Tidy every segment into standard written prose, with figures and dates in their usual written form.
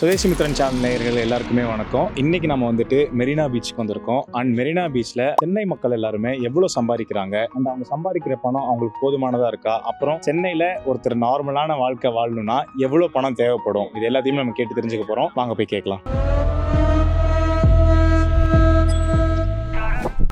சுதேசி Mithran channel நேயர்கள் எல்லாருக்குமே வணக்கம். இன்னைக்கு நம்ம வந்துட்டு மெரினா பீச்சுக்கு வந்திருக்கோம். அண்ட் மெரினா பீச்ல சென்னை மக்கள் எல்லாருமே எவ்வளவு சம்பாதிக்கிறாங்க அண்ட் அவங்க சம்பாதிக்கிற பணம் அவங்களுக்கு போதுமானதா இருக்கா, அப்புறம் சென்னையில ஒருத்தர் நார்மலான வாழ்க்கை வாழணும்னா எவ்வளவு பணம் தேவைப்படும், இது எல்லாத்தையுமே நம்ம கேட்டு தெரிஞ்சுக்க போறோம். வாங்க போய் கேட்கலாம்.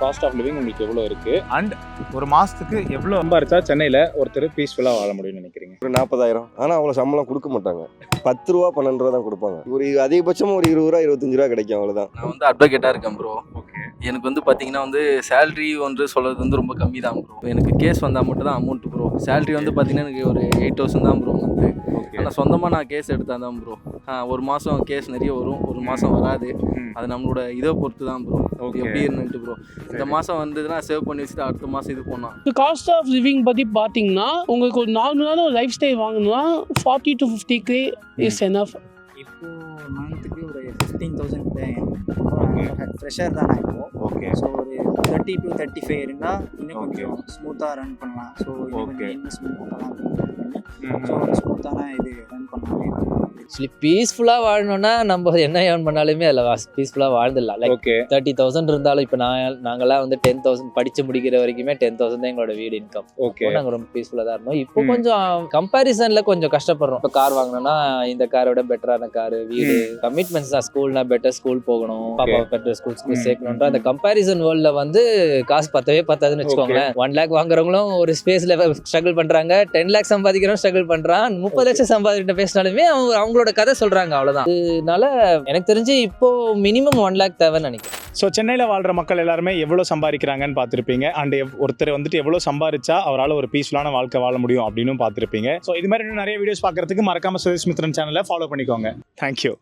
காஸ்ட் ஆஃப் லிவிங் உங்களுக்கு எவ்வளோ இருக்கு அண்ட் ஒரு மாசத்துக்கு எவ்வளோ சம்பாரிச்சா சென்னையில ஒருத்தர் பீஸ்ஃபுல்லா வாழ முடியும்னு நினைக்கிறீங்க? ஒரு 40,000. ஆனால் அவ்வளோ சம்பளம் கொடுக்க மாட்டாங்க. 10 ரூபா 12 ரூபா தான் கொடுப்பாங்க. ஒரு அதிகபட்சம் ஒரு 20 ரூபா 25 ரூபா கிடைக்கும், அவ்வளோதான். நான் வந்து அட்வொகேட்டாக இருக்கேன் ப்ரோ. ஓகே. எனக்கு வந்து பார்த்தீங்கன்னா வந்து சேலரி வந்து சொல்கிறது வந்து ரொம்ப கம்மி தான் ப்ரோ. எனக்கு கேஸ் வந்தால் மட்டும் தான் அமௌண்ட் ப்ரோ. சேலரி வந்து பார்த்தீங்கன்னா எனக்கு ஒரு 8,000 தான் ப்ரோ வந்து. ஆனால் சொந்தமாக நான் கேஸ் எடுத்தால் தான் ப்ரோ. ஒரு மாதம் கேஸ் நிறைய வரும், ஒரு மாதம் வராது. அது நம்மளோட இதை பொறுத்து தான் ப்ரோ. எப்படி இருந்துட்டு ப்ரோ இந்த மாதம் வந்ததுன்னா சேவ் பண்ணி வச்சுட்டு அடுத்த மாதம் இது பண்ணலாம். காஸ்ட் ஆஃப் லிவிங் பற்றி பார்த்தீங்கன்னா உங்களுக்கு ஒரு நார்மலான ஒரு லைஃப் ஸ்டைல் வாங்கணும்னா 40 to 50K இஸ் எனஃப். இப்போ மந்த்துக்கு ஒரு 15,000 ஃப்ரெஷர் தான் நான் இப்போ. ஓகே. ஸோ ஒரு 30 to 35 இருந்தால் இன்னும் கொஞ்சம் ஸ்மூத்தாக ரன் பண்ணலாம். ஸோ இன்னும் கொஞ்சம் இன்வெஸ்ட்மெண்ட் பண்ணலாம். ஸோ ஸ்மூத்தான இது ரன் பண்ணலாம். ஆக்சுவலி பீஸ்ஃபுல்லாக வாழணும்னா நம்ம என்ன ஏர்ன் பண்ணாலுமே அதில் பீஸ்ஃபுல்லாக வாழ்ந்துடலாம். லைக் 30,000 இருந்தாலும் இப்போ நாங்கள்லாம் வந்து 10,000 படித்து முடிக்கிற வரைக்குமே 10,000 தான் எங்களோட வீடு இன்கம். ஓகே. நாங்கள் ரொம்ப பீஸ்ஃபுல்லாக தான் இருந்தோம். இப்போ கொஞ்சம் கம்பேரிசனில் கொஞ்சம் கஷ்டப்படுறோம். இப்போ கார் வாங்கினோம்னா இந்த காரை விட பெட்டரான காரு, வீடு, கமிட்மெண்ட்ஸ் தான். ஸ்கூல்னா பெட்டர் ஸ்கூல் போகணும், பாப்பா பெட்டர் ஸ்கூல் சேர்க்கணுன்ற அந்த கம்பேரிசன் வேர்ல்டில் வந்து காசு பத்தாதுன்னு வச்சுக்கோங்களேன். 1 lakh வாங்குறவங்களும் ஒரு ஸ்பேஸில் ஸ்ட்ரகிள் பண்ணுறாங்க, 10 lakh சம்பாதிக்கிறவங்க ஸ்ட்ரகிள் பண்ணுறான், 30 லட்சம் சம்பாதிக்கிட்ட பேசினாலுமே அவங்களோட கதை சொல்றாங்க, அவ்வளவுதான். அதனால எனக்கு தெரிஞ்சு இப்போ மினிமம் 1 lakh தேவைன்னு நினைக்கிறேன். ஸோ சென்னையில் வாழ்ற மக்கள் எல்லாருமே எவ்வளோ சம்பாதிக்கிறாங்கன்னு பார்த்துருப்பீங்க. அண்ட் ஒருத்தர் வந்துட்டு எவ்வளோ சம்பாதிச்சா அவரால் ஒரு பீஸ்ஃபுல்லான வாழ்க்கை வாழ முடியும் அப்படின்னு பார்த்துருப்பீங்க. ஸோ இது மாதிரி இன்னும் நிறைய வீடியோஸ் பார்க்கறதுக்கு மறக்காம சுதேசி மித்ரன் சேனலை ஃபாலோ பண்ணிக்கோங்க. தேங்க்யூ.